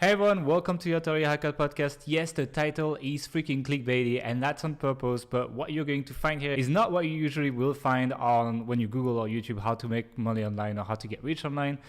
Hey everyone, welcome to your Authority Hacker podcast. Yes, the title is freaking clickbaity and that's on purpose, but what you're going to find here is not what you usually will find on when you Google or YouTube how to make money online or how to get rich online.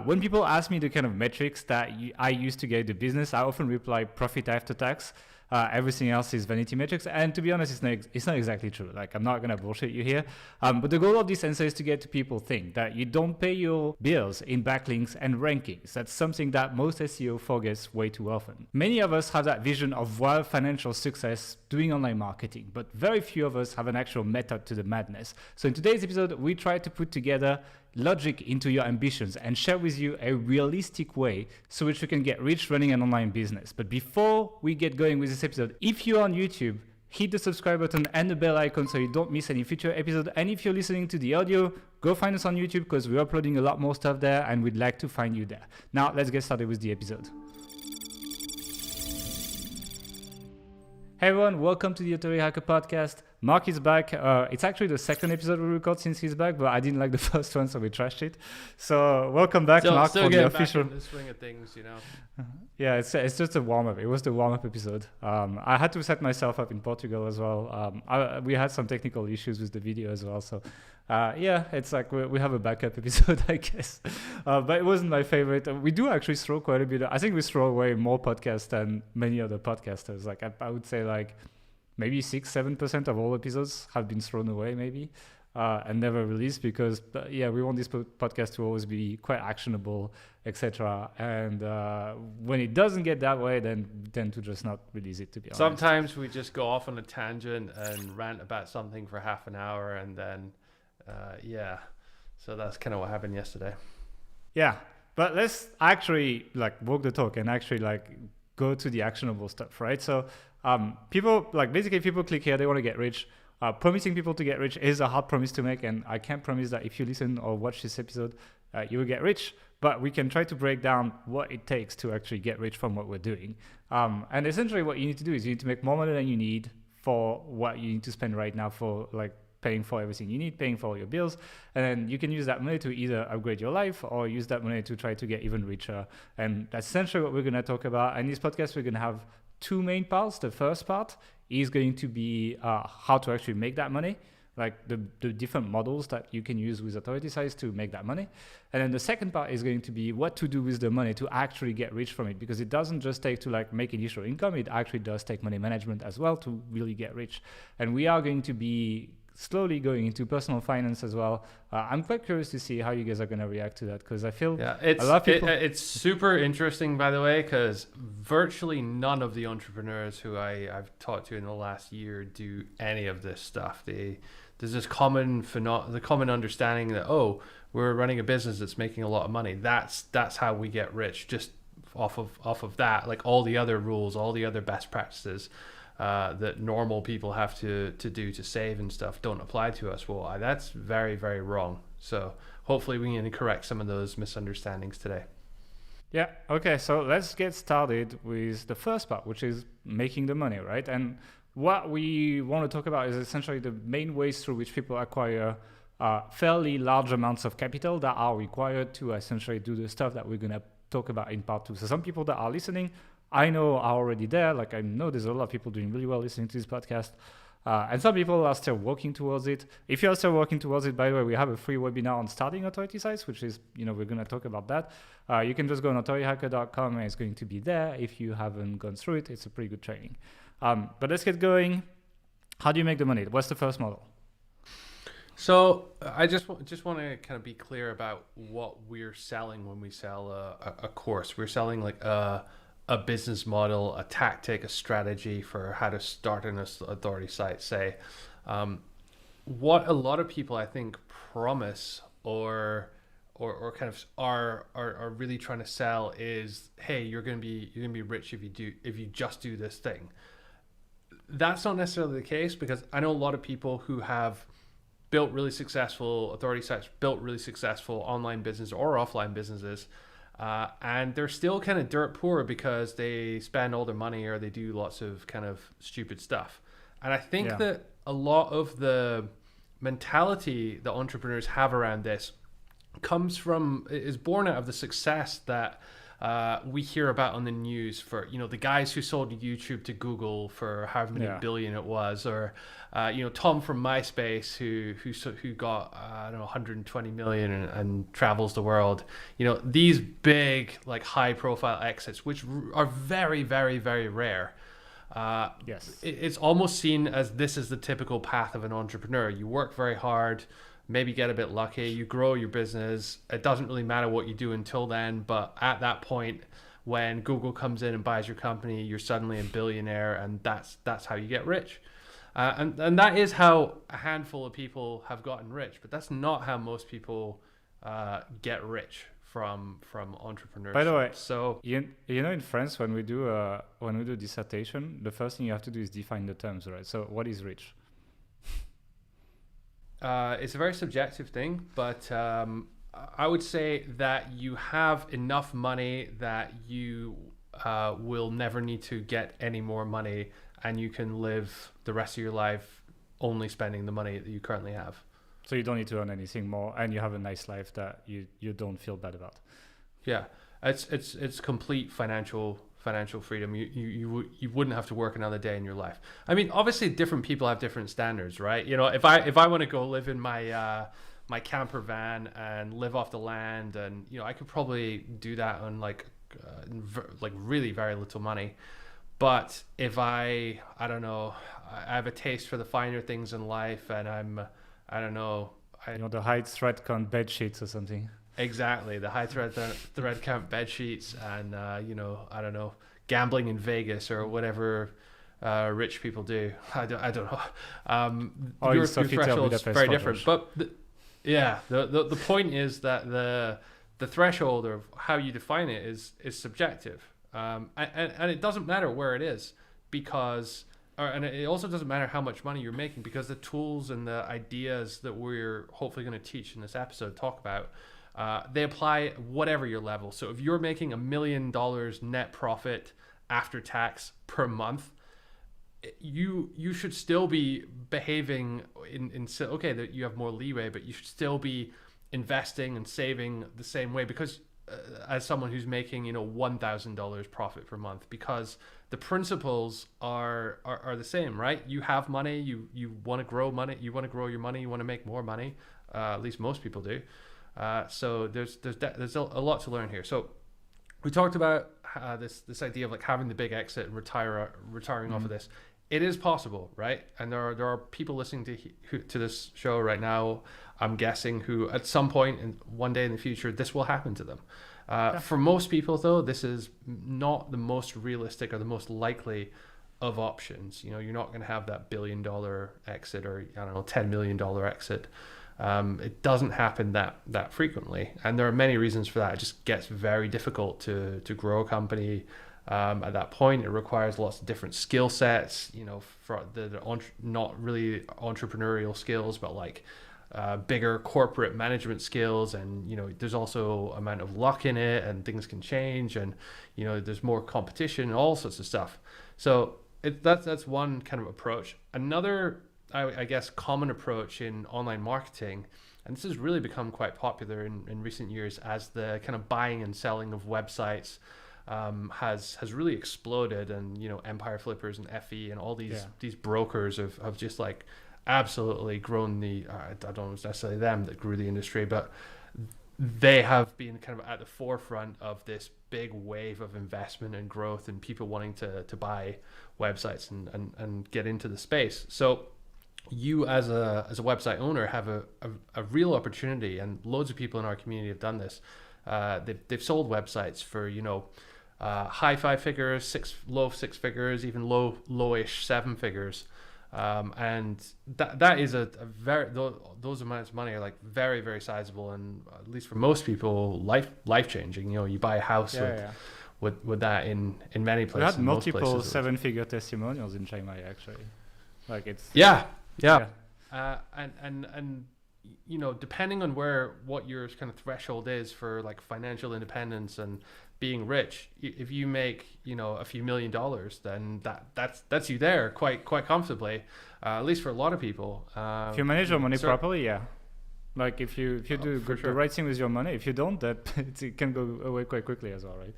When people ask me the kind of metrics that I use to get the business, I often reply profit after tax. Everything else is vanity metrics, and to be honest, it's not exactly true. Like, I'm not gonna bullshit you here, but the goal of this answer is to get to people think that you don't pay your bills in backlinks and rankings. That's something that most SEO forgets way too often. Many of us have that vision of wild financial success doing online marketing, but very few of us have an actual method to the madness. So in today's episode, we try to put together logic into your ambitions and share with you a realistic way so which you can get rich running an online business. But before we get going with this episode, if you're on YouTube, hit the subscribe button and the bell icon so you don't miss any future episode. And if you're listening to the audio, go find us on YouTube because we're uploading a lot more stuff there and we'd like to find you there. Now let's get started with the episode. Hey everyone, welcome to the Authority Hacker podcast. Mark is back. It's actually the second episode we record since he's back, but I didn't like the first one, so we trashed it. So welcome back, Mark, still for the back official. in the swing of things, you know. Yeah, it's just a warm up. It was the warm up episode. I had to set myself up in Portugal as well. We had some technical issues with the video as well, so yeah, it's like we have a backup episode, I guess. But it wasn't my favorite. We do actually throw quite a bit. I think we throw away more podcasts than many other podcasters. Like I would say, like maybe 6-7% of all episodes have been thrown away, maybe. And never released because we want this podcast to always be quite actionable, etc. And when it doesn't get that way, then we tend to just not release it, to be honest. Sometimes we just go off on a tangent and rant about something for half an hour, and then so that's kind of what happened yesterday. Yeah, but let's actually like walk the talk and actually like go to the actionable stuff, right? So people click here, they want to get rich. Promising people to get rich is a hard promise to make, and I can't promise that if you listen or watch this episode, you will get rich, but we can try to break down what it takes to actually get rich from what we're doing. And essentially what you need to do is you need to make more money than you need for what you need to spend right now for like paying for everything you need, paying for all your bills, and then you can use that money to either upgrade your life or use that money to try to get even richer. And that's essentially what we're going to talk about. And in this podcast, we're going to have two main parts. The first part is going to be how to actually make that money, like the different models that you can use with authority sites to make that money. And then the second part is going to be what to do with the money to actually get rich from it, because it doesn't just take to like make initial income, it actually does take money management as well to really get rich. And we are going to be slowly going into personal finance as well. I'm quite curious to see how you guys are going to react to that, because I feel a lot of people... It's super interesting, by the way, because virtually none of the entrepreneurs who I've talked to in the last year do any of this stuff. There's this common understanding that, oh, we're running a business that's making a lot of money. That's how we get rich, just off of that. Like all the other rules, all the other best practices that normal people have to do to save and stuff don't apply to us. Well, that's very, very wrong. So hopefully we can correct some of those misunderstandings today. Yeah, okay, so let's get started with the first part, which is making the money, right? And what we want to talk about is essentially the main ways through which people acquire fairly large amounts of capital that are required to essentially do the stuff that we're going to talk about in part two. So some people that are listening, I know are already there. Like I know there's a lot of people doing really well listening to this podcast. And some people are still working towards it. If you're still working towards it, by the way, we have a free webinar on starting authority sites, which is, we're going to talk about that. You can just go on authorityhacker.com and it's going to be there. If you haven't gone through it, it's a pretty good training. But let's get going. How do you make the money? What's the first model? So I just want to kind of be clear about what we're selling when we sell a course. We're selling like a business model, a tactic, a strategy for how to start an authority site, say. What a lot of people, I think, promise or kind of are really trying to sell is, hey, you're gonna be rich if you just do this thing. That's not necessarily the case, because I know a lot of people who have built really successful authority sites, built really successful online business or offline businesses, and they're still kind of dirt poor because they spend all their money or they do lots of kind of stupid stuff. And I think that a lot of the mentality that entrepreneurs have around this is born out of the success that we hear about on the news for, the guys who sold YouTube to Google for however many billion it was, or Tom from MySpace who got I don't know 120 million and travels the world. These big like high profile exits, which are very very very rare. Yes. It's almost seen as this is the typical path of an entrepreneur. You work very hard, maybe get a bit lucky, you grow your business. It doesn't really matter what you do until then, but at that point, when Google comes in and buys your company, you're suddenly a billionaire, and that's how you get rich. And that is how a handful of people have gotten rich, but that's not how most people get rich from entrepreneurship. By the way, so in France, when we do dissertation, the first thing you have to do is define the terms, right? So what is rich? It's a very subjective thing, but I would say that you have enough money that you will never need to get any more money, and you can live the rest of your life only spending the money that you currently have. So you don't need to earn anything more, and you have a nice life that you don't feel bad about. Yeah, it's complete financial freedom. You wouldn't have to work another day in your life. I mean, obviously, different people have different standards, right? If I want to go live in my my camper van and live off the land, and I could probably do that on like really very little money. But if I don't know, I have a taste for the finer things in life, and I don't know. The high thread count bed sheets or something. Exactly, the high thread count bed sheets, and I don't know, gambling in Vegas or whatever rich people do. I don't know. Your threshold is very different, but the point is that the threshold of how you define it is subjective, and it doesn't matter where it is, because. And it also doesn't matter how much money you're making, because the tools and the ideas that we're hopefully going to teach in this episode talk about, they apply whatever your level. So if you're making $1 million net profit after tax per month, you should still be behaving okay, that you have more leeway, but you should still be investing and saving the same way, because as someone who's making $1,000 profit per month, because the principles are the same, right? You have money, you want to grow money, you want to grow your money, you want to make more money. At least most people do. So there's a lot to learn here. So we talked about this idea of like having the big exit and retiring off of this. It is possible, right? And there are people listening to this show right now, I'm guessing, who at some point in one day in the future, this will happen to them. For most people, though, this is not the most realistic or the most likely of options. You're not going to have that $1 billion exit, or I don't know, $10 million exit. It doesn't happen that frequently, and there are many reasons for that. It just gets very difficult to grow a company. At that point, it requires lots of different skill sets, for the not really entrepreneurial skills, but like bigger corporate management skills, and there's also amount of luck in it, and things can change, and there's more competition and all sorts of stuff. So that's one kind of approach. Another, I guess, common approach in online marketing, and this has really become quite popular in recent years as the kind of buying and selling of websites has really exploded, and Empire Flippers and FE and all these brokers have just like absolutely grown I don't know if it's necessarily them that grew the industry, but they have been kind of at the forefront of this big wave of investment and growth, and people wanting to buy websites and get into the space. So you as a website owner have a real opportunity, and loads of people in our community have done this. They've sold websites for high 5 figures, low 6 figures, even lowish 7 figures, and that is a very, those amounts of money are like very very sizable, and at least for most people life changing. You buy a house with that in many places. We had multiple 7-figure testimonials in Shanghai, actually. Like it's and depending on what your kind of threshold is for like financial independence and being rich, if you make a few $1 million, then that's you there quite comfortably, at least for a lot of people. If you manage your money properly, like if you do the right thing with your money. If you don't, it can go away quite quickly as well, right?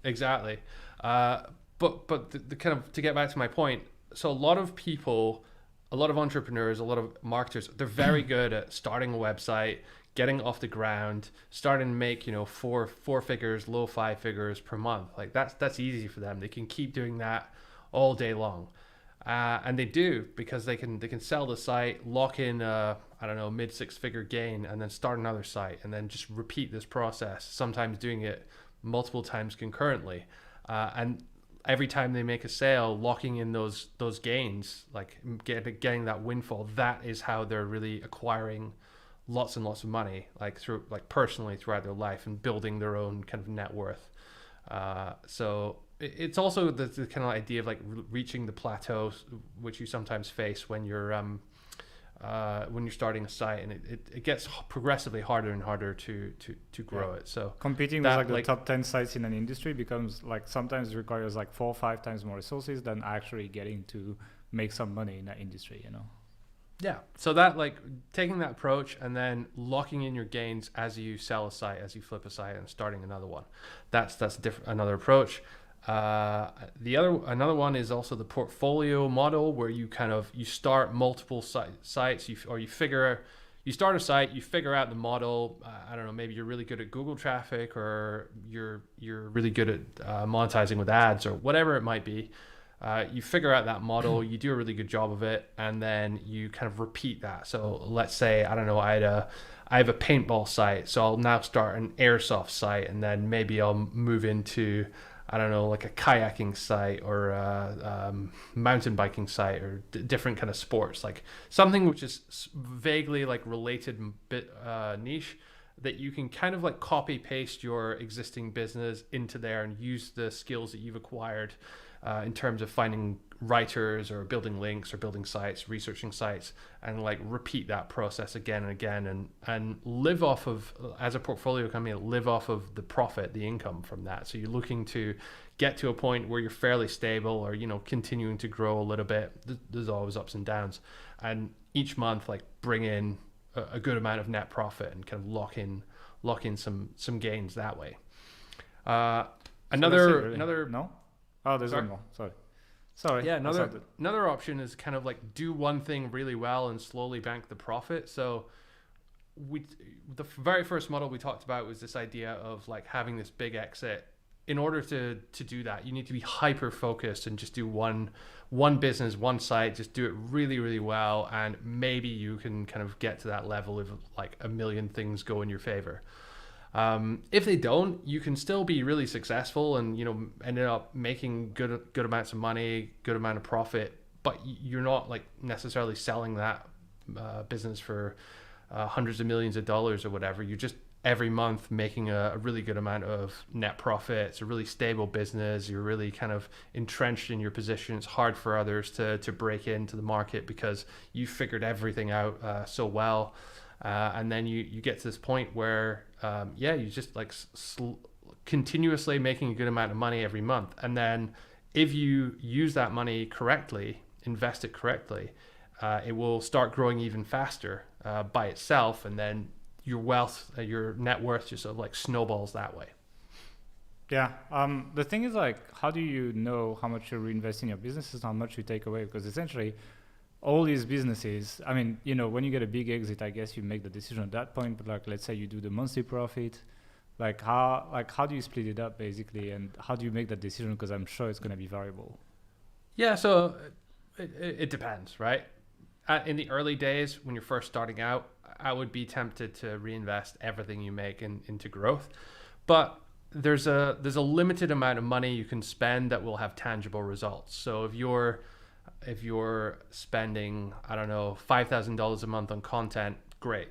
Exactly. But the kind of, to get back to my point, so a lot of people, a lot of entrepreneurs, a lot of marketers, they're very good at starting a website, getting it off the ground, starting to make, four figures, low five figures per month. Like that's easy for them. They can keep doing that all day long. And they do, because they can sell the site, lock in I don't know, mid six figure gain, and then start another site, and then just repeat this process. Sometimes doing it multiple times concurrently, and every time they make a sale, locking in those gains, like getting that windfall. That is how they're really acquiring lots and lots of money, like through, like, personally throughout their life, and building their own kind of net worth. So it's also the kind of idea of like reaching the plateau, which you sometimes face when you're starting a site, and it gets progressively harder and harder to grow it. So competing with the top 10 sites in an industry becomes like, sometimes requires like 4 or 5 times more resources than actually getting to make some money in that industry, Yeah. So that, like, taking that approach and then locking in your gains as you sell a site, as you flip a site, and starting another one. That's another approach. Another one is also the portfolio model, where you start multiple sites. You start a site, you figure out the model. I don't know, maybe you're really good at Google traffic, or you're really good at monetizing with ads, or whatever it might be. You figure out that model, you do a really good job of it, and then you kind of repeat that. So let's say, I don't know, I have a paintball site, so I'll now start an airsoft site, and then maybe I'll move into, I don't know, like a kayaking site, or a mountain biking site, or different kind of sports, like something which is vaguely like related bit niche, that you can kind of like copy paste your existing business into there, and use the skills that you've acquired in terms of finding writers, or building links, or building sites, researching sites, and like repeat that process again and again, and live off of, as a portfolio company, live off of the profit, the income from that. So you're looking to get to a point where you're fairly stable, or continuing to grow a little bit. There's always ups and downs, and each month, like, bring in a good amount of net profit, and kind of lock in some gains that way. Another no. Oh, there's one more. Sorry. Yeah, another option is kind of like do one thing really well and slowly bank the profit. So the very first model we talked about was this idea of like having this big exit. In order to do that, you need to be hyper focused and just do one business, one site, just do it really, really well, and maybe you can kind of get to that level if like a million things go in your favor. If they don't, you can still be really successful, and ended up making good amounts of money, good amount of profit, but you're not like necessarily selling that business for hundreds of millions of dollars or whatever. You're just every month making a really good amount of net profit. It's a really stable business. You're really kind of entrenched in your position. It's hard for others to break into the market, because you figured everything out so well. And then you get to this point where, you just like continuously making a good amount of money every month. And then if you use that money correctly, invest it correctly, it will start growing even faster by itself. And then your wealth, your net worth just sort of like snowballs that way. Yeah. The thing is, like, how do you know how much you reinvest in your business and how much you take away? Because essentially, all these businesses, I mean, when you get a big exit, I guess you make the decision at that point. But like, let's say you do the monthly profit, how do you split it up basically, and how do you make that decision? Because I'm sure it's going to be variable. Yeah, so it depends, right? In the early days, when you're first starting out, I would be tempted to reinvest everything you make into growth, but there's a limited amount of money you can spend that will have tangible results. So if you're spending, I don't know, $5,000 a month on content, great.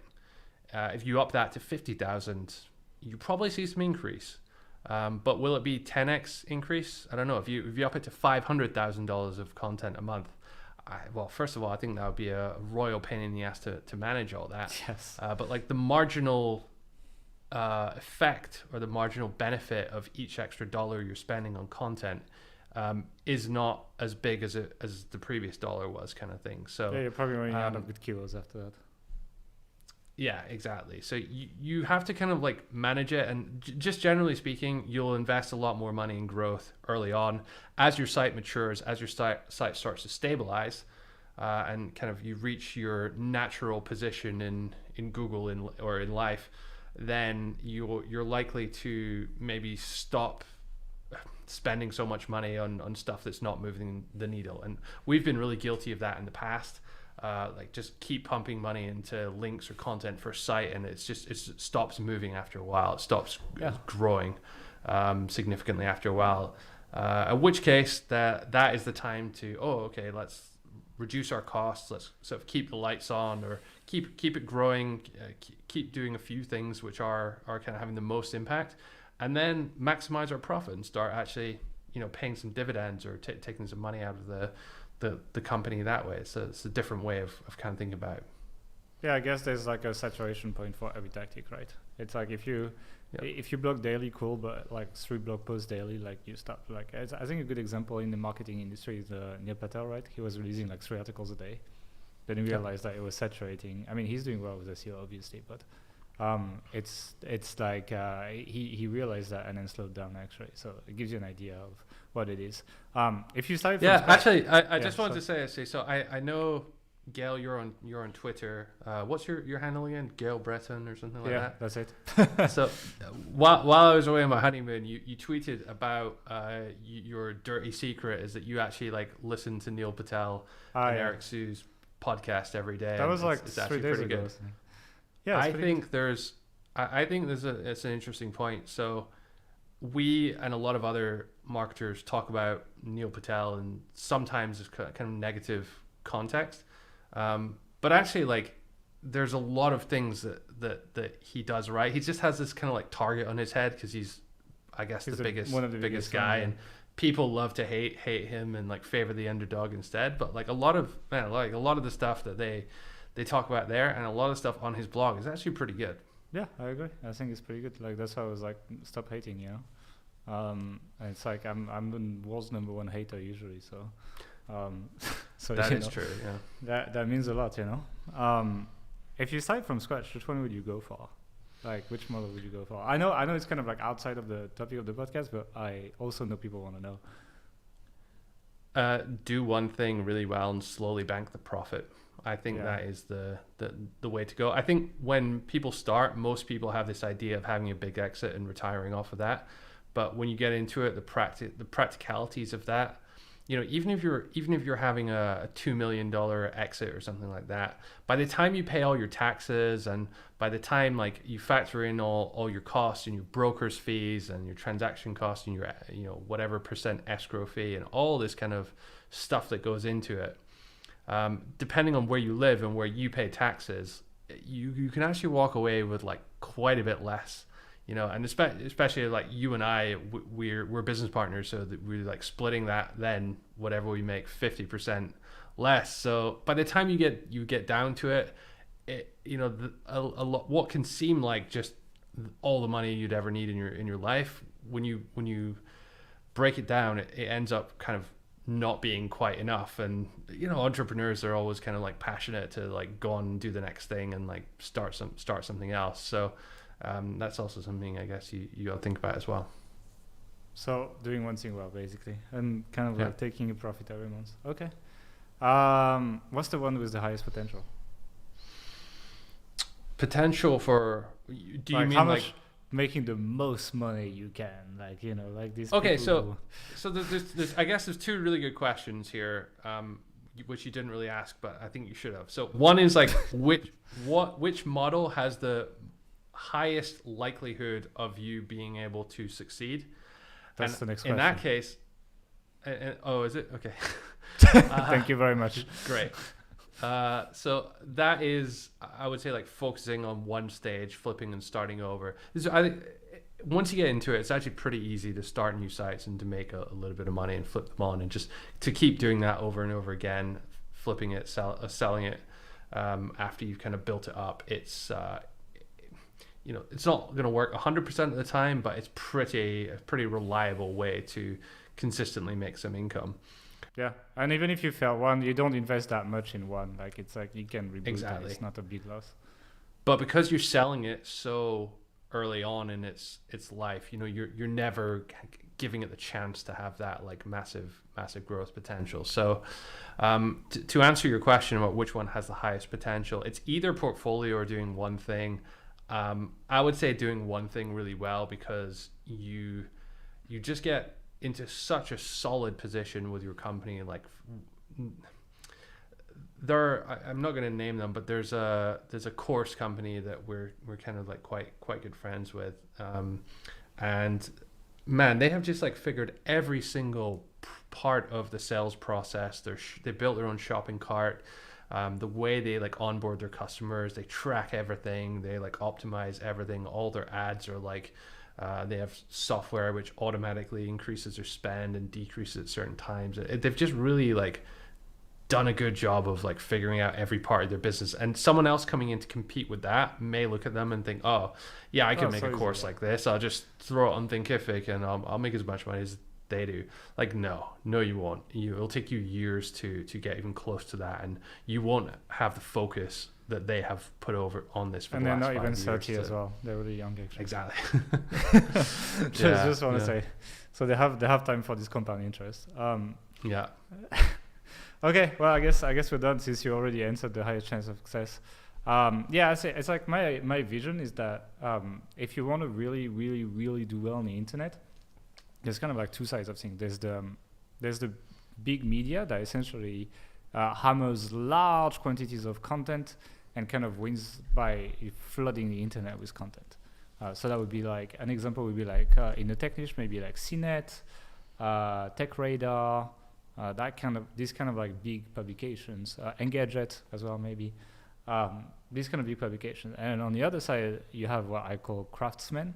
If you up that to 50,000, you probably see some increase. But will it be 10x increase? I don't know. If you up it to $500,000 of content a month, well, first of all, I think that would be a royal pain in the ass to manage all that. Yes. But like the marginal effect or the marginal benefit of each extra dollar you're spending on content is not as big as the previous dollar was, kind of thing. So yeah, you're probably running out of good kilos after that. Yeah, exactly. So you have to kind of like manage it, and just generally speaking, you'll invest a lot more money in growth early on. As your site matures, as your site starts to stabilize, and kind of you reach your natural position in Google or in life, then you're likely to maybe stop spending so much money on stuff that's not moving the needle. And we've been really guilty of that in the past. Like just keep pumping money into links or content for a site, and it stops moving after a while. It stops growing significantly after a while. In which case, that is the time to let's reduce our costs. Let's sort of keep the lights on, or keep it growing. Keep doing a few things which are kind of having the most impact, and then maximize our profit and start actually paying some dividends or taking some money out of the company that way. So it's a different way of kind of thinking about it. Yeah, I guess there's like a saturation point for every tactic, right? It's like if you blog daily, cool, but like 3 blog posts daily, like you start like I think a good example in the marketing industry is Neil Patel, right? He was releasing like 3 articles a day. Then he realized that it was saturating. I mean, he's doing well with SEO, obviously, but it's like he realized that and then slowed down actually. So it gives you an idea of what it is. If you start from actually, I just wanted to say actually. So I know, Gael, you're on Twitter. What's your handle again? Gael Breton or something like that? Yeah, that's it. So while I was away on my honeymoon, you tweeted about your dirty secret is that you actually like listen to Neil Patel and Eric Sue's podcast every day. That was like it's 3 actually days pretty ago. good. Yeah, I think it's an interesting point. So we and a lot of other marketers talk about Neil Patel, and sometimes it's kind of negative context. But actually, like, there's a lot of things that he does right. He just has this kind of like target on his head because he's one of the biggest guy, and people love to hate him and like favor the underdog instead. But like a lot of the stuff that they talk about there, and a lot of stuff on his blog is actually pretty good. Yeah, I agree. I think it's pretty good. Like that's how I was like, stop hating, And it's like I'm the world's #1 hater usually, so so that is true. Yeah, that means a lot, If you start from scratch, which one would you go for? Like, which model would you go for? I know it's kind of like outside of the topic of the podcast, but I also know people want to know. Do one thing really well and slowly bank the profit. I think that is the way to go. I think when people start, most people have this idea of having a big exit and retiring off of that. But when you get into it, the practicalities of that, even if you're having a $2 million exit or something like that, by the time you pay all your taxes and by the time like you factor in all your costs and your broker's fees and your transaction costs and your whatever percent escrow fee and all this kind of stuff that goes into it, depending on where you live and where you pay taxes, you can actually walk away with like quite a bit less. And especially like you and I, we're business partners, so that we're like splitting that, then whatever we make 50% less. So by the time you get down to it, a lot, what can seem like just all the money you'd ever need in your life, when you break it down, it ends up kind of not being quite enough. And entrepreneurs are always kind of like passionate to like go on and do the next thing and like start something else. So that's also something I guess you got to think about as well. So doing one thing well, basically, and kind of like taking a profit every month. Okay. What's the one with the highest potential? Potential for? Do you mean how much making the most money you can? Like like these. Okay, so there's I guess there's 2 really good questions here, which you didn't really ask, but I think you should have. So one is like which model has the highest likelihood of you being able to succeed? That's the next question. In that case, is it? Okay. Thank you very much. Great. So that is, I would say, like focusing on one stage, flipping and starting over. I think once you get into it, it's actually pretty easy to start new sites and to make a little bit of money and flip them on, and just to keep doing that over and over again, flipping it, selling it after you've kind of built it up. It's it's not going to work 100% of the time, but it's a pretty reliable way to consistently make some income. Yeah, and even if you fail one, you don't invest that much in one. Like it's like you can reboot. Exactly. It's not a big loss. But because you're selling it so early on in its life, you're never giving it the chance to have that like massive growth potential. So to answer your question about which one has the highest potential, it's either portfolio or doing one thing. I would say doing one thing really well, because you just get into such a solid position with your company. Like I'm not going to name them, but there's a course company that we're kind of like quite good friends with, and man, they have just like figured every single part of the sales process. They built their own shopping cart. The way they like onboard their customers, they track everything, they like optimize everything. All their ads are like they have software which automatically increases their spend and decreases at certain times. They've just really like done a good job of like figuring out every part of their business, and someone else coming in to compete with that may look at them and think, oh yeah, I can make a course like this, I'll just throw it on Thinkific and I'll make as much money as they do. Like no, you won't. It'll take you years to get even close to that, and you won't have the focus that they have put over on this for and the last 5 years. And they're not even 30 to... as well. They're really young actually. Exactly. just want to say, so they have time for this compound interest. Yeah. Okay, well, I guess we're done, since you already answered the highest chance of success. Yeah, I say it's like my vision is that if you want to really, really, really do well on the internet, there's kind of like two sides of things. There's the big media that essentially hammers large quantities of content and kind of wins by flooding the internet with content. So that would be like, an example would be like in the tech niche, maybe like CNET, Tech Radar, these kind of like big publications, Engadget as well, maybe. These kind of big publications. And on the other side, you have what I call craftsmen,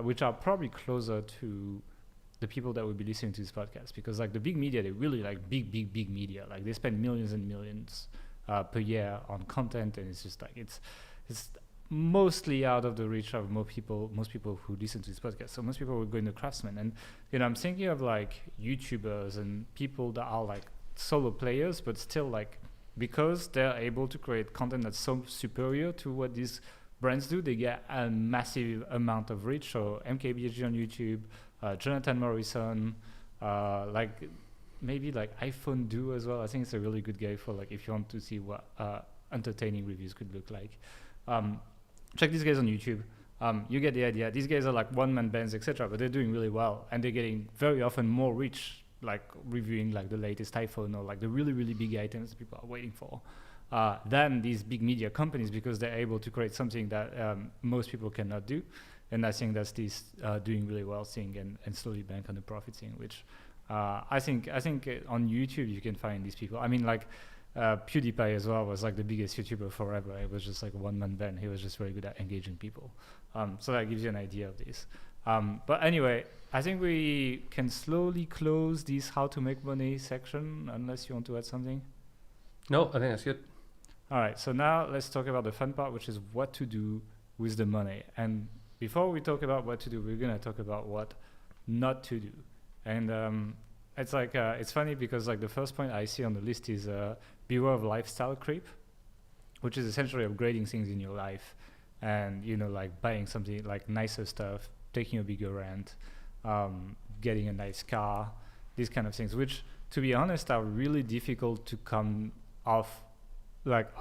which are probably closer to the people that would be listening to this podcast, because like the big media, they really like big media. Like they spend millions and millions per year on content, and it's just like it's mostly out of the reach of most people who listen to this podcast. So most people will go into craftsmen, and I'm thinking of like YouTubers and people that are like solo players, but still like, because they're able to create content that's so superior to what these brands do, they get a massive amount of reach. So MKBHD on YouTube, Jonathan Morrison, like maybe like iPhone Do as well. I think it's a really good guy for like if you want to see what entertaining reviews could look like. Check these guys on YouTube. You get the idea. These guys are like one-man bands, etc., but they're doing really well, and they're getting very often more reach, like reviewing like the latest iPhone or like the really, really big items people are waiting for, than these big media companies, because they're able to create something that most people cannot do. And I think that's this doing really well thing, and slowly bank on the profit thing, which I think on YouTube you can find these people. I mean, like PewDiePie as well was like the biggest YouTuber forever. It was just like a one-man band. He was just very good at engaging people. So that gives you an idea of this. But anyway, I think we can slowly close this how to make money section, unless you want to add something. No, I think that's good. All right, so now let's talk about the fun part, which is what to do with the money. And before we talk about what to do, we're going to talk about what not to do. And it's like it's funny because like the first point I see on the list is beware of lifestyle creep, which is essentially upgrading things in your life, and like buying something like nicer stuff, taking a bigger rent, getting a nice car, these kind of things, which to be honest are really difficult to come off. Like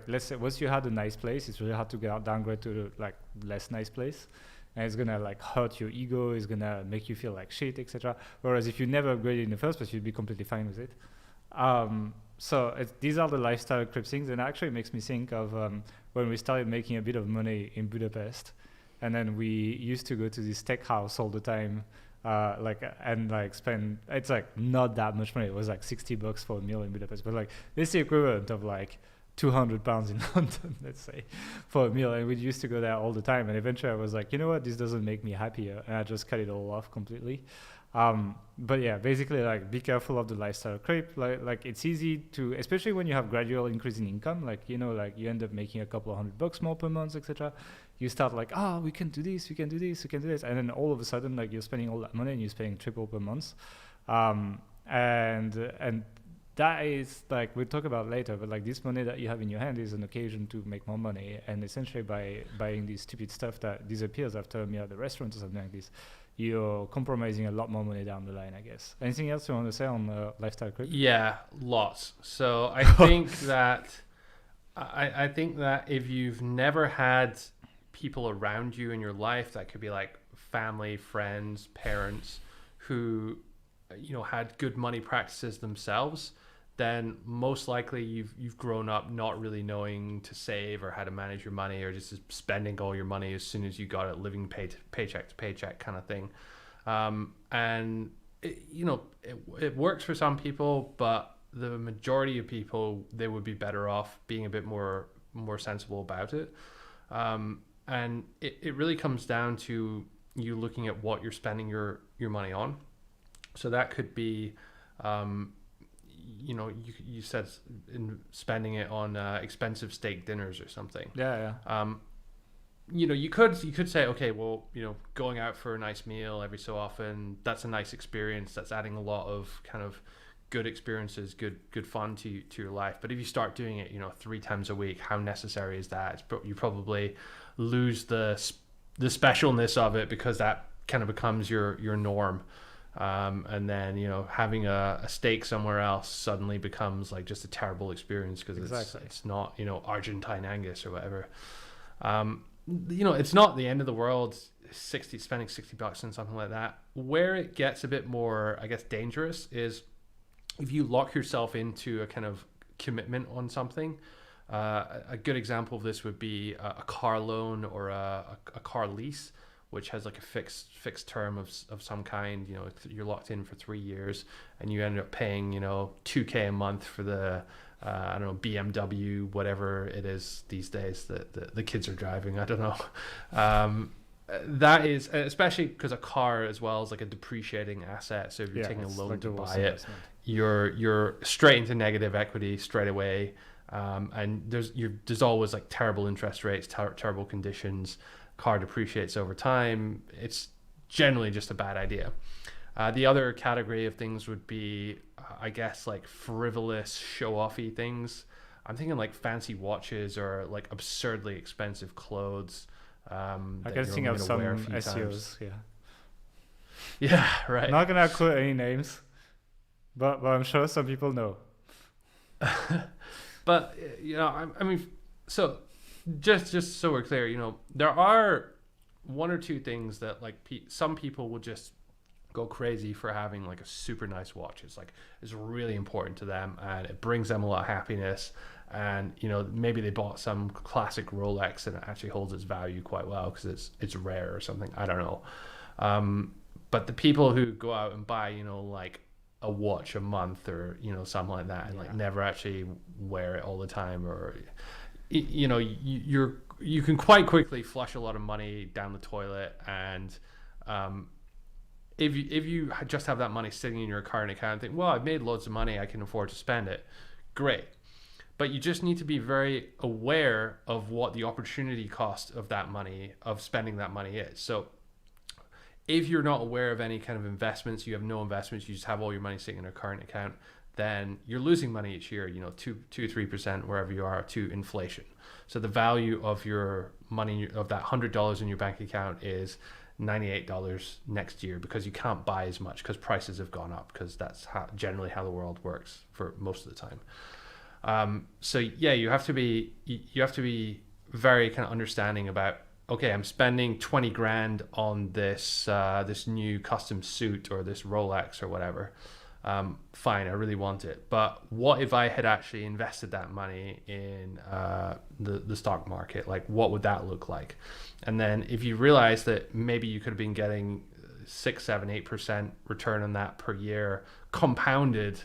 let's say once you had a nice place, it's really hard to downgrade to the like less nice place, and it's gonna like hurt your ego, it's gonna make you feel like shit, etc. Whereas if you never upgraded in the first place, you'd be completely fine with it. So these are the lifestyle creep things, and it actually makes me think of when we started making a bit of money in Budapest, and then we used to go to this tech house all the time, and spend, it's like not that much money. It was like $60 for a meal in Budapest, but like this is the equivalent of like £200 in London, let's say, for a meal. And we used to go there all the time, and eventually I was like, you know what, this doesn't make me happier, and I just cut it all off completely. But yeah, basically like be careful of the lifestyle creep. Like it's easy to, especially when you have gradual increase in income, like like you end up making a couple of $100 more per month, etc. You start like, we can do this, and then all of a sudden like you're spending all that money and you're spending triple per month, and that is like we'll talk about later, but like this money that you have in your hand is an occasion to make more money, and essentially by buying this stupid stuff that disappears after a meal at the restaurant or something like this, you're compromising a lot more money down the line, I guess. Anything else you want to say on lifestyle creep? Yeah, lots. So I think that I think that if you've never had people around you in your life, that could be like family, friends, parents, who had good money practices themselves, then most likely you've grown up not really knowing to save or how to manage your money, or just spending all your money as soon as you got it, living paycheck to paycheck kind of thing. And it works for some people, but the majority of people, they would be better off being a bit more sensible about it. And it really comes down to you looking at what you're spending your money on. So that could be, you said in spending it on expensive steak dinners or something. Yeah. You could say, okay, well, going out for a nice meal every so often, that's a nice experience. That's adding a lot of kind of good experiences, good fun to your life. But if you start doing it, 3 times a week, how necessary is that? You probably lose the specialness of it, because that kind of becomes your norm. And then having a steak somewhere else suddenly becomes like just a terrible experience, because it's not Argentine Angus or whatever. It's not the end of the world spending $60 on something like that. Where it gets a bit more, I guess, dangerous is if you lock yourself into a kind of commitment on something. A good example of this would be a car loan or a car lease, which has like a fixed term of some kind. You're locked in for 3 years, and you end up paying $2,000 a month for the BMW, whatever it is these days that the kids are driving. I don't know. That is, especially because a car as well is like a depreciating asset. So if you're taking a loan like to buy it, you're straight into negative equity straight away. And there's always like terrible interest rates, terrible conditions. Car depreciates over time. It's generally just a bad idea. The other category of things would be, I guess, like frivolous, show-offy things. I'm thinking like fancy watches or like absurdly expensive clothes. I can think of some SEOs. Yeah, right. Not gonna quote any names, but I'm sure some people know. But I mean, so just so we're clear, there are 1 or 2 things that like some people will just go crazy for having like a super nice watch. It's really important to them, and it brings them a lot of happiness. And maybe they bought some classic Rolex and it actually holds its value quite well because it's rare or something. I don't know. But the people who go out and buy like a watch a month or something like that, and like never actually wear it all the time, or you can quite quickly flush a lot of money down the toilet. And if you just have that money sitting in your current account and think, well, I've made loads of money, I can afford to spend it, great. But you just need to be very aware of what the opportunity cost of that money, of spending that money is. So if you're not aware of any kind of investments, you have no investments, you just have all your money sitting in a current account, then you're losing money each year, 2-3%, wherever you are, to inflation. So the value of your money, of that $100 in your bank account, is $98 next year, because you can't buy as much because prices have gone up, because that's generally how the world works for most of the time. So yeah, you have to be very kind of understanding about, okay, I'm spending 20 grand on this new custom suit or this Rolex or whatever. Fine, I really want it. But what if I had actually invested that money in the stock market? Like, what would that look like? And then if you realize that maybe you could have been getting 6, 7, 8% return on that per year, compounded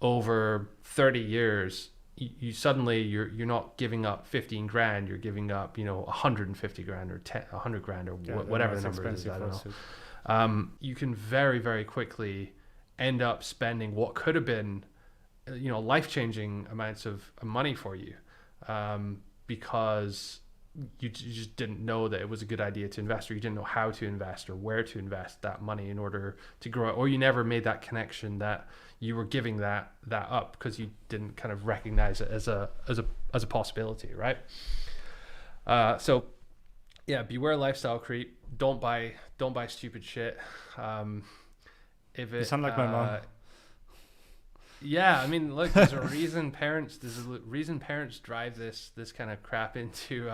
over 30 years, you suddenly you're not giving up 15 grand, you're giving up 150 grand or 100 grand or whatever the number is. I don't know. You can very, very quickly end up spending what could have been life-changing amounts of money for you, because you just didn't know that it was a good idea to invest, or you didn't know how to invest or where to invest that money in order to grow it, or you never made that connection that you were giving that up because you didn't kind of recognize it as a possibility, right? So yeah, beware lifestyle creep. Don't buy stupid shit. If it, You sound like my mom. Yeah, I mean, look, there's a reason parents drive this kind of crap into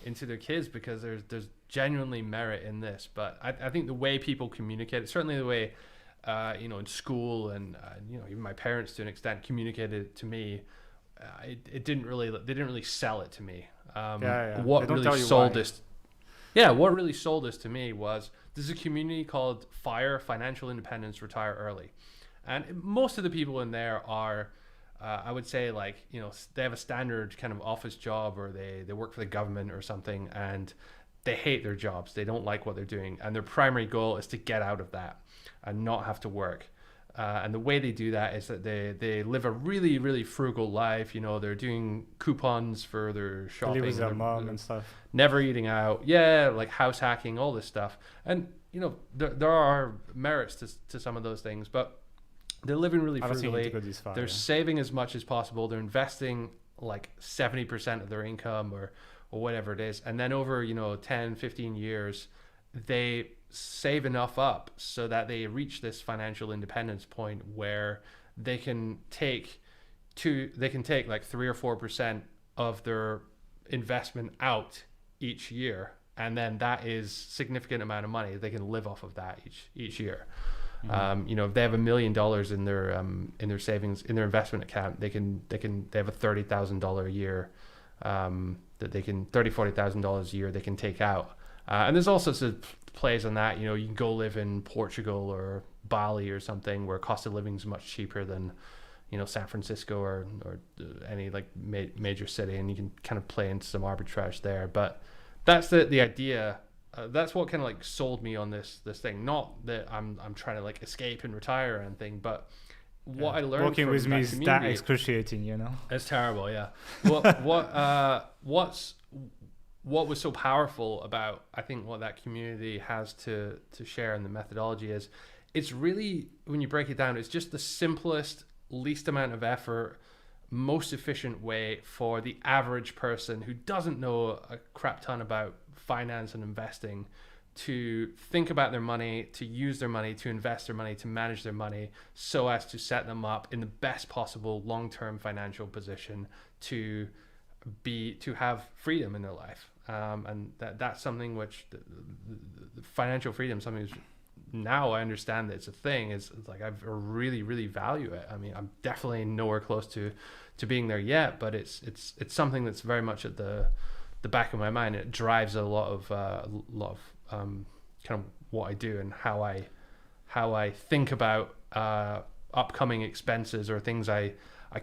their kids, because there's genuinely merit in this. But I think the way people communicate, certainly the way in school and even my parents to an extent communicated it to me, they didn't really sell it to me. What really sold this? Yeah, what really sold this to me was there's a community called FIRE, Financial Independence, Retire Early. And most of the people in there are, I would say, like, they have a standard kind of office job, or they work for the government or something, and they hate their jobs. They don't like what they're doing. And their primary goal is to get out of that and not have to work. And the way they do that is that they live a really, really frugal life. They're doing coupons for their shopping. They live with their mom and stuff. Never eating out. Yeah, like house hacking, all this stuff. And, there are merits to some of those things, but they're living really frugally. They're saving as much as possible. They're investing like 70% of their income or whatever it is. And then over, 10, 15 years, they save enough up so that they reach this financial independence point where they can take like 3 or 4% of their investment out each year. And then that is significant amount of money. They can live off of that each year. Mm-hmm. If they have $1 million in their savings, in their investment account, they have a $30,000 a year that they can $40,000 a year they can take out. And there's all sorts of plays on that. You can go live in Portugal or Bali or something where cost of living is much cheaper than San Francisco or any like major city, and you can kind of play into some arbitrage there. But that's the idea. That's what kind of like sold me on this thing. Not that I'm trying to like escape and retire or anything, but what I learned working from with me is that excruciating, It's terrible, yeah. What was so powerful about, I think, what that community has to share in the methodology is, it's really, when you break it down, it's just the simplest, least amount of effort, most efficient way for the average person who doesn't know a crap ton about finance and investing to think about their money, to use their money, to invest their money, to manage their money so as to set them up in the best possible long-term financial position to have freedom in their life. And that's something which the financial freedom, something which now I understand that it's a thing, is like I really, really value it. I mean, I'm definitely nowhere close to being there yet, but it's something that's very much at the back of my mind. It drives a lot of kind of what I do and how I think about upcoming expenses or things I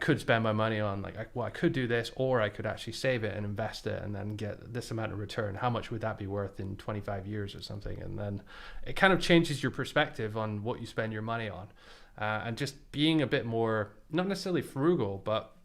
could spend my money on. Like, I could do this, or I could actually save it and invest it and then get this amount of return. How much would that be worth in 25 years or something? And then it kind of changes your perspective on what you spend your money on. And just being a bit more, not necessarily frugal, but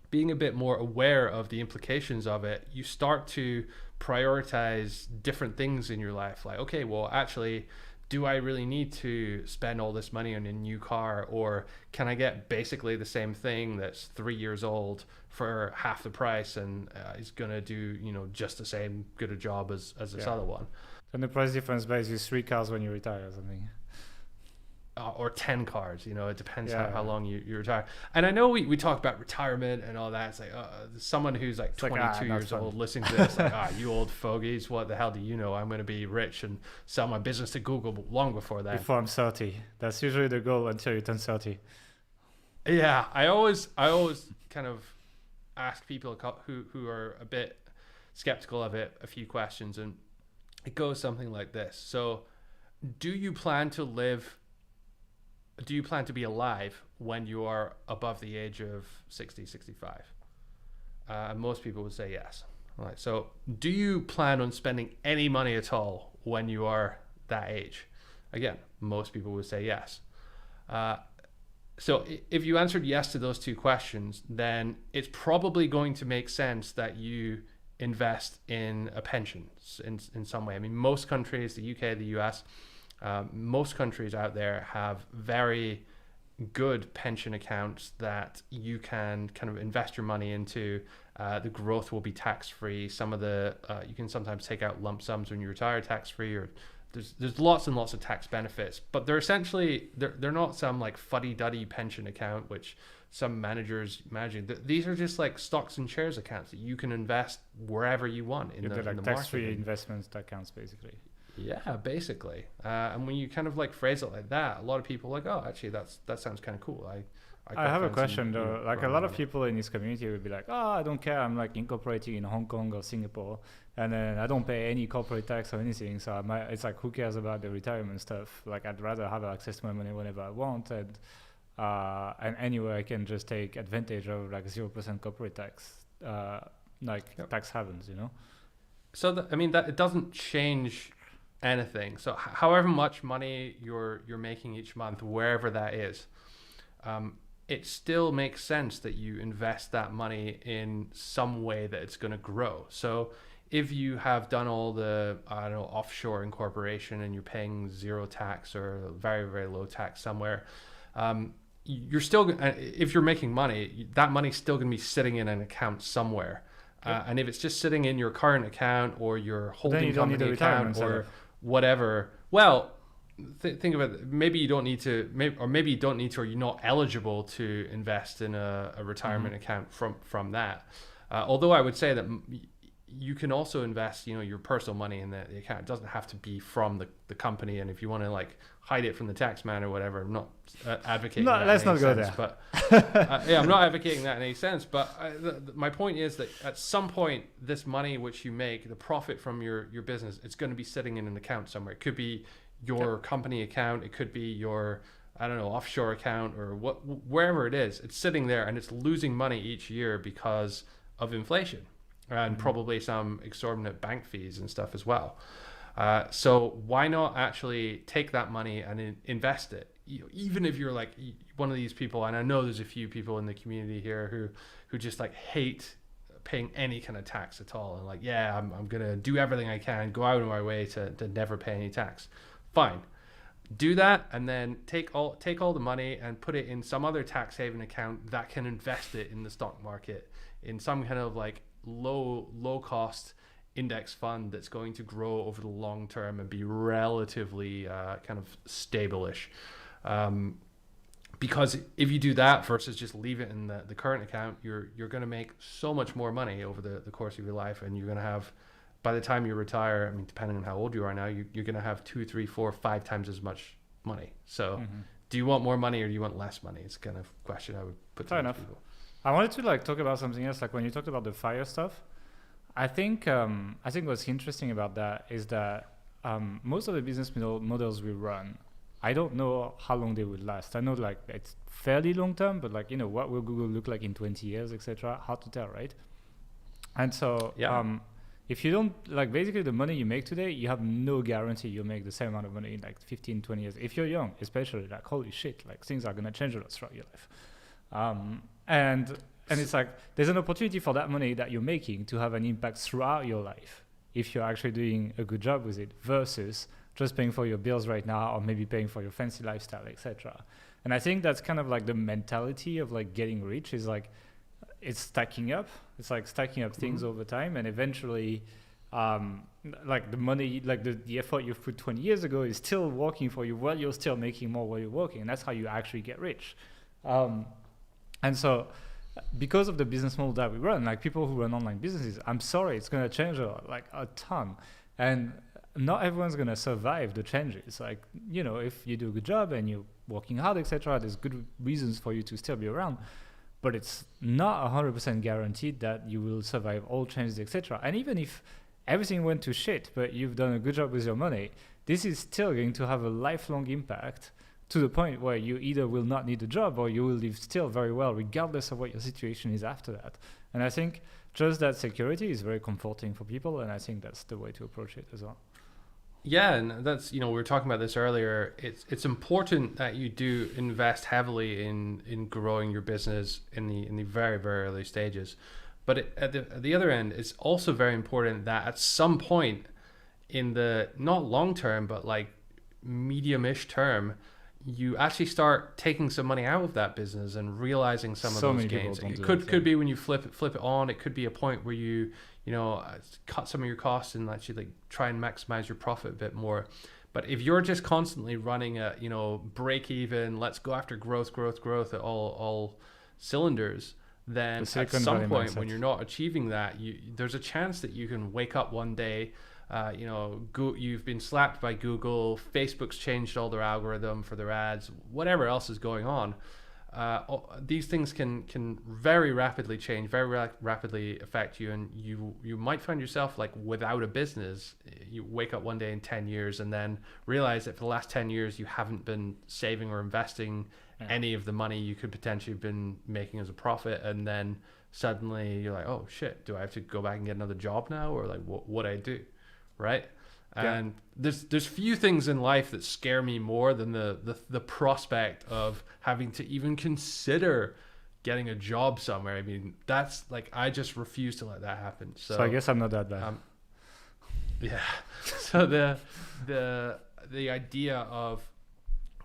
being a bit more aware of the implications of it, you start to prioritize different things in your life. Like, okay, well, actually, do I really need to spend all this money on a new car, or can I get basically the same thing that's 3 years old for half the price and is going to do, just the same good a job as this other one? And the price difference buys you 3 cars when you retire or something. Or 10 cars, it depends how long you retire. And I know we talk about retirement and all that. It's like someone who's like 22 years old listening to this, like, you old fogies, what the hell do you know? I'm going to be rich and sell my business to Google long before that. Before I'm 30. That's usually the goal until you turn 30. Yeah, I always kind of ask people who are a bit skeptical of it a few questions, and it goes something like this. So, do you plan to be alive when you are above the age of 60, 65? Most people would say yes. All right. So do you plan on spending any money at all when you are that age? Again, most people would say yes. So if you answered yes to those two questions, then it's probably going to make sense that you invest in a pension in some way. I mean, most countries, the UK, the US, most countries out there have very good pension accounts that you can kind of invest your money into. The growth will be tax-free. Some of the you can sometimes take out lump sums when you retire tax-free, or there's lots and lots of tax benefits. But they're essentially they're not some like fuddy-duddy pension account which some managers imagine. These are just like stocks and shares accounts that you can invest wherever you want in the market. Tax-free investment accounts, basically. Yeah, basically. And when you kind of like phrase it like that, a lot of people are like, oh, actually, that sounds kind of cool. I have a question though. Like a lot of people in this community will be like, oh, I don't care. I'm like incorporating in Hong Kong or Singapore, and then I don't pay any corporate tax or anything. So it's like, who cares about the retirement stuff? Like, I'd rather have access to my money whenever I want, and anywhere I can just take advantage of like 0% corporate tax, tax havens, you know. So that it doesn't change anything. So however much money you're making each month, wherever that is, it still makes sense that you invest that money in some way that it's going to grow. So if you have done all the offshore incorporation and you're paying zero tax or very, very low tax somewhere, you're still, if you're making money, that money's still going to be sitting in an account somewhere. And if it's just sitting in your current account or your holding company account or whatever, well, think about it. Maybe you don't need to, or you're not eligible to invest in a retirement account from that. Although I would say that you can also invest, your personal money in the account. It doesn't have to be from the company. And if you want to like hide it from the tax man or whatever, I'm not advocating. No, let's not go there. But I'm not advocating that in any sense. But my point is that at some point, this money which you make, the profit from your business, it's going to be sitting in an account somewhere. It could be your company account. It could be your, offshore account or wherever it is. It's sitting there and it's losing money each year because of inflation and probably some exorbitant bank fees and stuff as well. So why not actually take that money and invest it? Even if you're like one of these people, and I know there's a few people in the community here who just like hate paying any kind of tax at all, and like, I'm gonna do everything I can, go out of my way to never pay any tax. Fine, do that, and then take all the money and put it in some other tax haven account that can invest it in the stock market in some kind of like low cost index fund that's going to grow over the long term and be relatively kind of stable-ish. Because if you do that versus just leave it in the current account, you're going to make so much more money over the course of your life, and you're going to have, by the time you retire, depending on how old you are now, you're going to have 2, 3, 4, 5 times as much money. So do you want more money or do you want less money? It's kind of a question I would put to most people. I wanted to like talk about something else. Like when you talked about the FIRE stuff, I think what's interesting about that is that most of the business models we run, I don't know how long they would last. I know like it's fairly long term, but like, what will Google look like in 20 years, etc. Hard to tell, right? And so if you don't, like, basically the money you make today, you have no guarantee you'll make the same amount of money in like 15, 20 years. If you're young, especially, like, holy shit, like things are going to change a lot throughout your life. And it's like, there's an opportunity for that money that you're making to have an impact throughout your life if you're actually doing a good job with it versus just paying for your bills right now or maybe paying for your fancy lifestyle, etc. And I think that's kind of like the mentality of like getting rich is like, it's stacking up. It's like stacking up things over time, and eventually like the money, like the effort you've put 20 years ago is still working for you while you're still making more while you're working. And that's how you actually get rich. And so because of the business model that we run, like people who run online businesses, I'm sorry, it's going to change a ton. And not everyone's going to survive the changes. Like, if you do a good job and you're working hard, etc., there's good reasons for you to still be around. But it's not 100% guaranteed that you will survive all changes, etc. And even if everything went to shit, but you've done a good job with your money, this is still going to have a lifelong impact to the point where you either will not need a job or you will live still very well, regardless of what your situation is after that. And I think just that security is very comforting for people, and I think that's the way to approach it as well. Yeah, and that's, we were talking about this earlier. It's important that you do invest heavily in growing your business in the very, very early stages. But at the other end, it's also very important that at some point in the not long term, but like medium-ish term, you actually start taking some money out of that business and realizing some of those gains. It could be when you flip it on. It could be a point where you cut some of your costs and actually like try and maximize your profit a bit more. But if you're just constantly running a break even, let's go after growth at all cylinders, then at some point when you're not achieving that, there's a chance that you can wake up one day, you've been slapped by Google, Facebook's changed all their algorithm for their ads, whatever else is going on. These things can very rapidly change, very rapidly affect you, and you might find yourself like without a business. You wake up one day in 10 years and then realize that for the last 10 years you haven't been saving or investing any of the money you could potentially have been making as a profit, and then suddenly you're like, oh shit, do I have to go back and get another job now, or like what do I do, right? And there's few things in life that scare me more than the prospect of having to even consider getting a job somewhere. I mean, that's like, I just refuse to let that happen. So I guess I'm not that bad. Yeah. So the idea of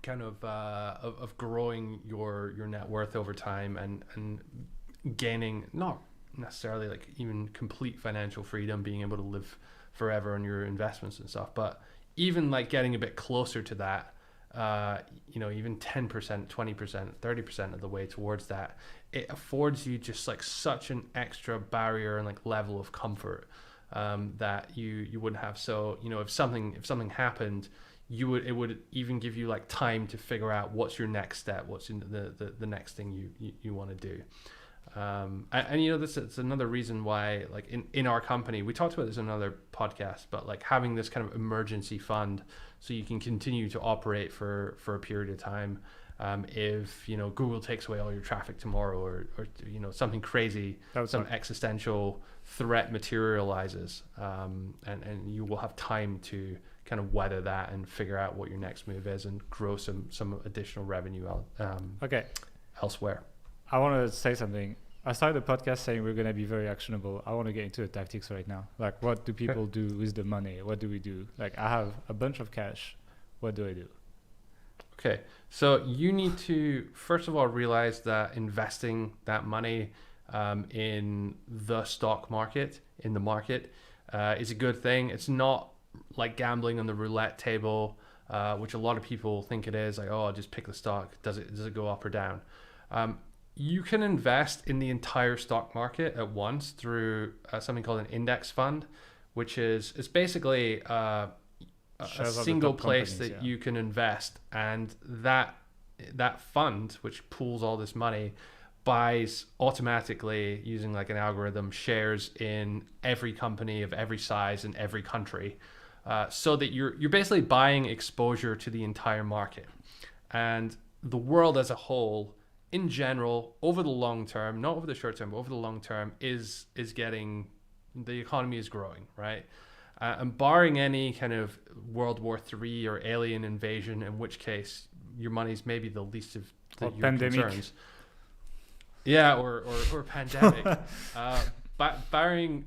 kind of growing your net worth over time and gaining, not necessarily like even complete financial freedom, being able to live forever on your investments and stuff, but even like getting a bit closer to that, even 10%, 20%, 30% of the way towards that, it affords you just like such an extra barrier and like level of comfort that you wouldn't have. So if something happened, it would even give you like time to figure out what's your next step, what's in the next thing you want to do. This is another reason why, like in our company, we talked about this in another podcast, but like having this kind of emergency fund so you can continue to operate for a period of time. If Google takes away all your traffic tomorrow, or something crazy, some existential threat materializes, and you will have time to kind of weather that and figure out what your next move is and grow some additional revenue elsewhere. I want to say something. I started the podcast saying we're going to be very actionable. I want to get into the tactics right now. Like, what do people do with the money? What do we do? Like, I have a bunch of cash. What do I do? Okay. So you need to, first of all, realize that investing that money in the stock market, in the market, is a good thing. It's not like gambling on the roulette table, which a lot of people think it is. Like, oh, I'll just pick the stock. Does it go up or down? You can invest in the entire stock market at once through something called an index fund, which is basically a single place that you can invest, and that fund, which pools all this money, buys automatically using like an algorithm shares in every company of every size in every country, so that you're basically buying exposure to the entire market. And the world as a whole, in general, over the long term, not over the short term, but over the long term, is getting, the economy is growing, right? And barring any kind of World War III or alien invasion, in which case your money's maybe the least of your concerns. Yeah, or pandemic. But barring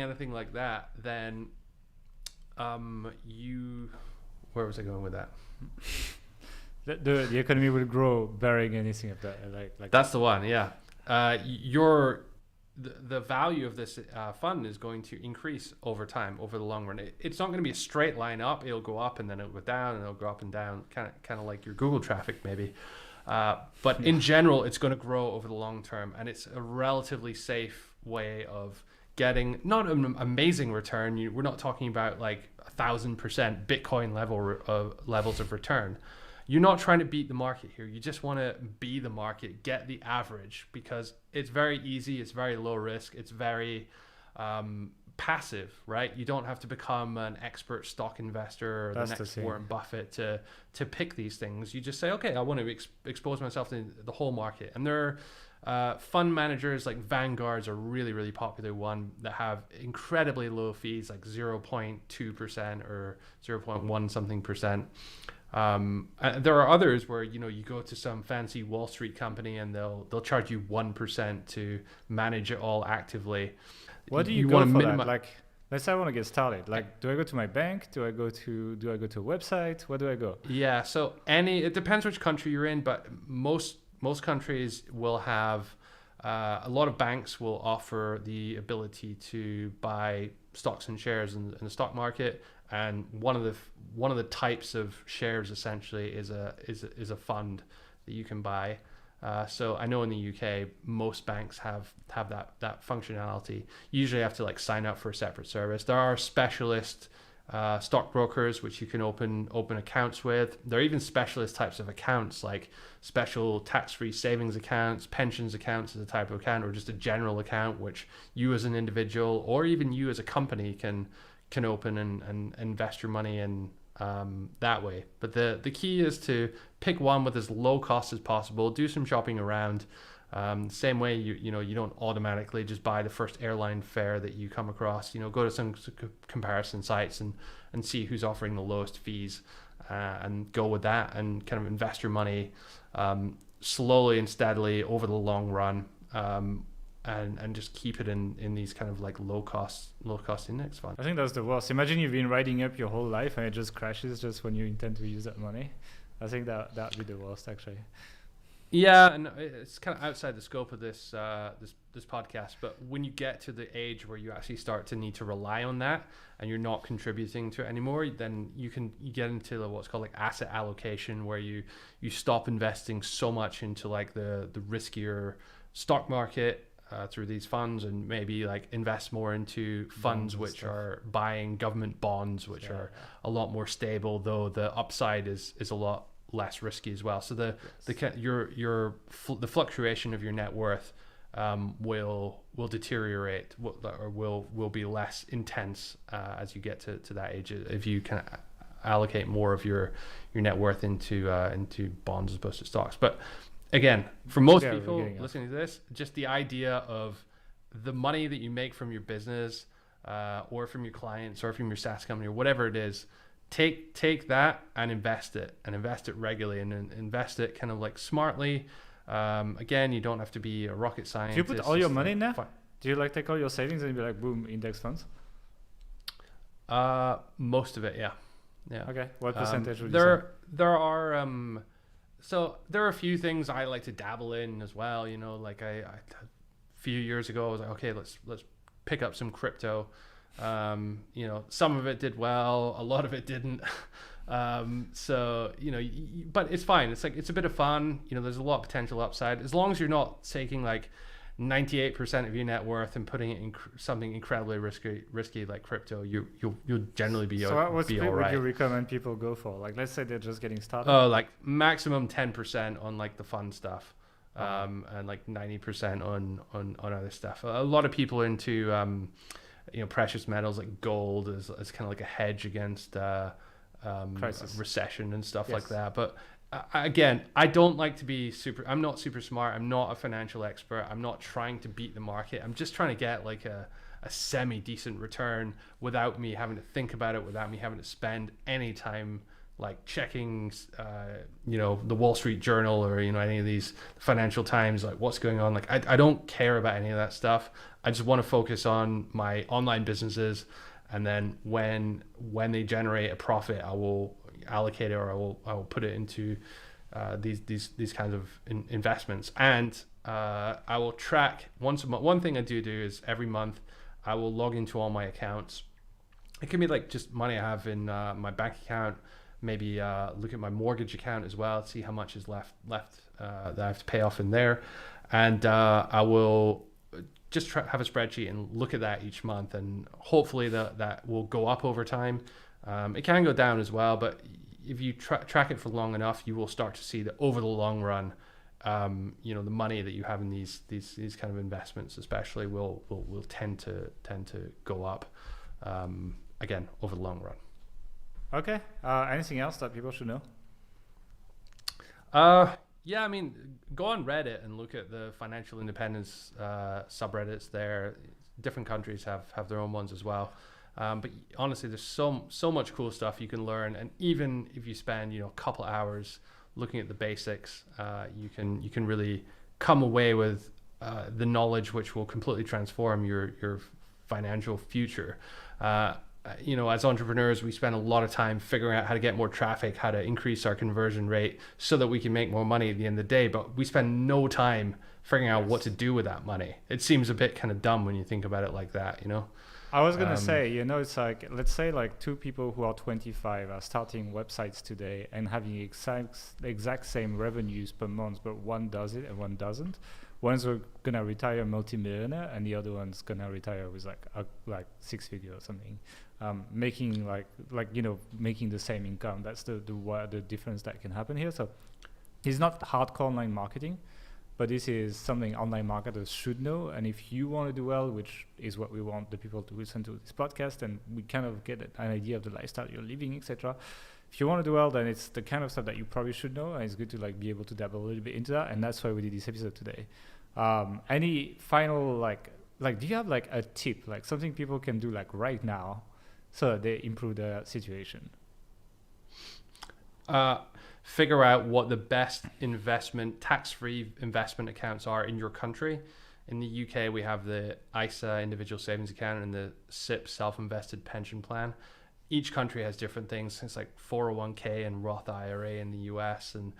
anything like that, then where was I going with that? The economy will grow barring anything of that. Like that's the one, yeah. The value of this fund is going to increase over time, over the long run. It's not going to be a straight line up. It'll go up and then it'll go down and it'll go up and down, kind of like your Google traffic maybe. But in general, it's going to grow over the long term, and it's a relatively safe way of getting not an amazing return. We're not talking about like 1,000% Bitcoin levels of return. You're not trying to beat the market here. You just want to be the market, get the average, because it's very easy. It's very low risk. It's very passive, right? You don't have to become an expert stock investor or the next Warren Buffett to pick these things. You just say, okay, I want to expose myself to the whole market. And there are fund managers like Vanguard's a really, really popular one that have incredibly low fees, like 0.2% or 0.1 something percent. There are others where you go to some fancy Wall Street company and they'll charge you 1% to manage it all actively. What do you go for that? Like, let's say I want to get started. Like, do I go to my bank? Do I go to a website? Where do I go? Yeah, so it depends which country you're in, but most countries will have a lot of banks will offer the ability to buy stocks and shares in the stock market, and one of the types of shares essentially is a fund that you can buy. So I know in the UK most banks have that functionality. Usually you have to like sign up for a separate service. There are specialist stockbrokers which you can open accounts with. There are even specialist types of accounts, like special tax-free savings accounts, pensions accounts as a type of account, or just a general account which you as an individual or even you as a company can open and invest your money in that way. But the key is to pick one with as low cost as possible. Do some shopping around. Same way you don't automatically just buy the first airline fare that you come across. Go to some comparison sites and see who's offering the lowest fees, and go with that and kind of invest your money slowly and steadily over the long run, and just keep it in these kind of like low cost index funds. I think that's the worst. Imagine you've been writing up your whole life and it just crashes just when you intend to use that money. I think that'd be the worst, actually. Yeah, and it's kind of outside the scope of this podcast, but when you get to the age where you actually start to need to rely on that and you're not contributing to it anymore, then you get into what's called like asset allocation, where you stop investing so much into like the riskier stock market through these funds, and maybe like invest more into funds which are buying government bonds, which are a lot more stable, though the upside is a lot less risky as well. So the fluctuation of your net worth will deteriorate, or will be less intense as you get to that age, if you kind of allocate more of your net worth into bonds as opposed to stocks. But again, for most people listening to this, just the idea of the money that you make from your business, or from your clients, or from your SaaS company, or whatever it is, take that and invest it regularly, and invest it kind of like smartly. Again, you don't have to be a rocket scientist. Do you put all your money in there? Do you like take all your savings and be like, boom, index funds? Most of it, yeah. Okay, what percentage would you say? There are a few things I like to dabble in as well. Like a few years ago, I was like, okay, let's pick up some crypto. Some of it did well, a lot of it didn't. So but it's fine. It's like, it's a bit of fun. There's a lot of potential upside, as long as you're not taking like 98% of your net worth and putting it in something incredibly risky like crypto. You'll generally be all right. Would you recommend people go for? Like, let's say they're just getting started. Like maximum 10% on like the fun stuff, and like 90% on other stuff. A lot of people are into precious metals like gold as kind of like a hedge against recession and stuff like that. But again, I don't like to be I'm not super smart. I'm not a financial expert. I'm not trying to beat the market. I'm just trying to get like a semi-decent return without me having to think about it, without me having to spend any time like checking the Wall Street Journal or any of these Financial Times, like what's going on. Like I don't care about any of that stuff. I just want to focus on my online businesses, and then when they generate a profit, I will allocate it, or I will put it into these kinds of investments. And I will track once a month. One thing I do is every month I will log into all my accounts. It can be like just money I have in my bank account. Maybe look at my mortgage account as well, see how much is left that I have to pay off in there. And I will just have a spreadsheet and look at that each month, and hopefully that will go up over time. It can go down as well, but if you track it for long enough, you will start to see that over the long run, the money that you have in these kind of investments especially will tend to go up, again, over the long run. Okay. Anything else that people should know? Yeah, I mean, go on Reddit and look at the financial independence subreddits there. Different countries have their own ones as well. But honestly, there's so much cool stuff you can learn, and even if you spend a couple hours looking at the basics, you can really come away with the knowledge which will completely transform your financial future. As entrepreneurs, we spend a lot of time figuring out how to get more traffic, how to increase our conversion rate so that we can make more money at the end of the day. But we spend no time figuring out what to do with that money. It seems a bit kind of dumb when you think about it like that, I was going to say, it's like, let's say like two people who are 25 are starting websites today and having exact same revenues per month, but one does it and one doesn't. One's going to retire multimillionaire and the other one's going to retire with like six figure or something, making making the same income. That's the difference that can happen here. So it's not hardcore online marketing, but this is something online marketers should know. And if you want to do well, which is what we want the people to listen to this podcast, and we kind of get an idea of the lifestyle you're living, etc. If you want to do well, then it's the kind of stuff that you probably should know, and it's good to like be able to dabble a little bit into that. And that's why we did this episode today. Any final do you have like a tip, like something people can do like right now so that they improve their situation? Figure out what the best tax-free investment accounts are in your country. In the UK, we have the ISA, individual savings account, and the SIP, self-invested pension plan. Each country has different things. It's like 401k and Roth IRA in the US. And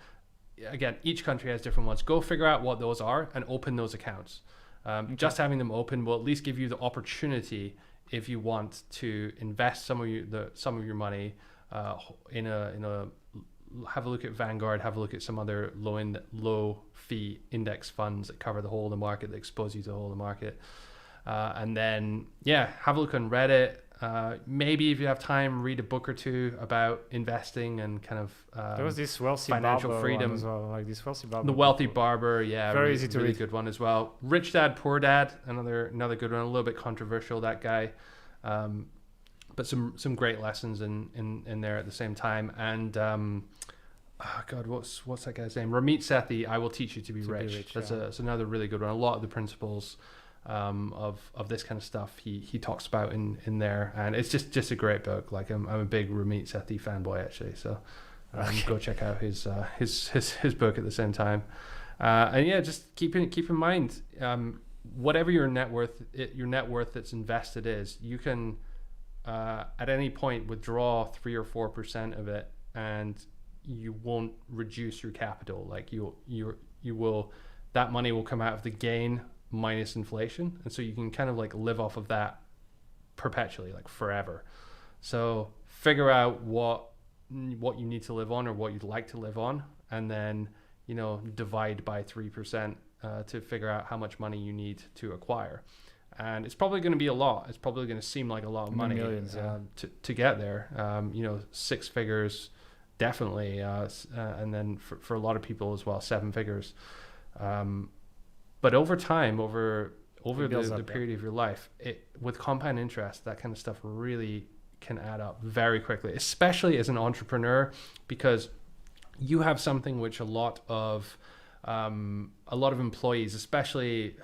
again, each country has different ones. Go figure out what those are and open those accounts. Just having them open will at least give you the opportunity, if you want to invest some of your money in a have a look at Vanguard, have a look at some other low fee index funds that cover the whole of the market, that expose you to the whole of the market. And then, have a look on Reddit. Maybe if you have time, read a book or two about investing and kind of there was this wealthy financial barber freedom one as well, like this wealthy barber. The Wealthy Barber, very easy to really read. good one as well. Rich Dad Poor Dad, another good one, a little bit controversial, that guy. But some great lessons in there at the same time. And what's that guy's name? Ramit Sethi, I Will Teach You to Be Rich. That's another really good one. A lot of the principles of this kind of stuff he talks about in there, and it's just a great book. Like I'm a big Ramit Sethi fanboy actually, so go check out his book at the same time. And just keep in mind, whatever your net worth that's invested is, you can at any point withdraw 3 or 4% of it, and you won't reduce your capital. Like you will, that money will come out of the gain minus inflation, and so you can kind of like live off of that perpetually, like forever. So figure out what you need to live on, or what you'd like to live on, and then divide by 3% to figure out how much money you need to acquire. And it's probably going to be a lot. It's probably going to seem like a lot of money, millions, to get there. Six figures definitely, and then for a lot of people as well, 7 figures. But over time, over the period of your life, with compound interest, that kind of stuff really can add up very quickly, especially as an entrepreneur, because you have something which a lot of employees, especially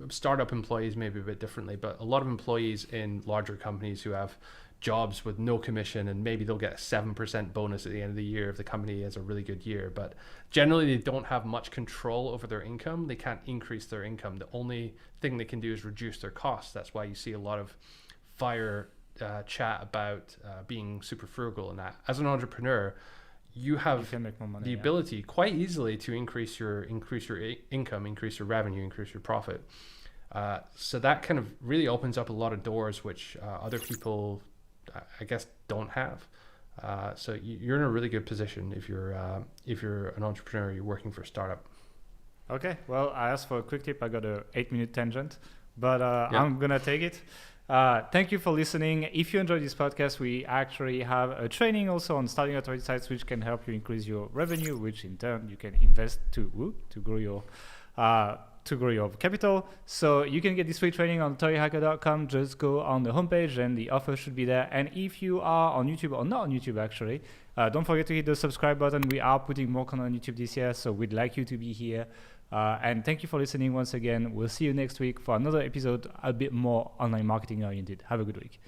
startup employees, maybe a bit differently, but a lot of employees in larger companies who have jobs with no commission, and maybe they'll get a 7% bonus at the end of the year if the company has a really good year, but generally they don't have much control over their income. They can't increase their income. The only thing they can do is reduce their costs. That's why you see a lot of chat about being super frugal and that. As an entrepreneur, you have the ability quite easily to increase your income, increase your revenue, increase your profit. So that kind of really opens up a lot of doors which other people, I guess, don't have. So you're in a really good position if you're an entrepreneur, you're working for a startup. Okay, well, I asked for a quick tip. I got a 8-minute tangent, but I'm gonna take it. Thank you for listening. If you enjoyed this podcast, we actually have a training also on starting authority sites, which can help you increase your revenue, which in turn you can invest to grow your capital. So you can get this free training on authorityhacker.com. Just go on the homepage and the offer should be there. And if you are on YouTube, or not on YouTube actually, don't forget to hit the subscribe button. We are putting more content on YouTube this year, so we'd like you to be here. And thank you for listening once again. We'll see you next week for another episode, a bit more online marketing oriented. Have a good week.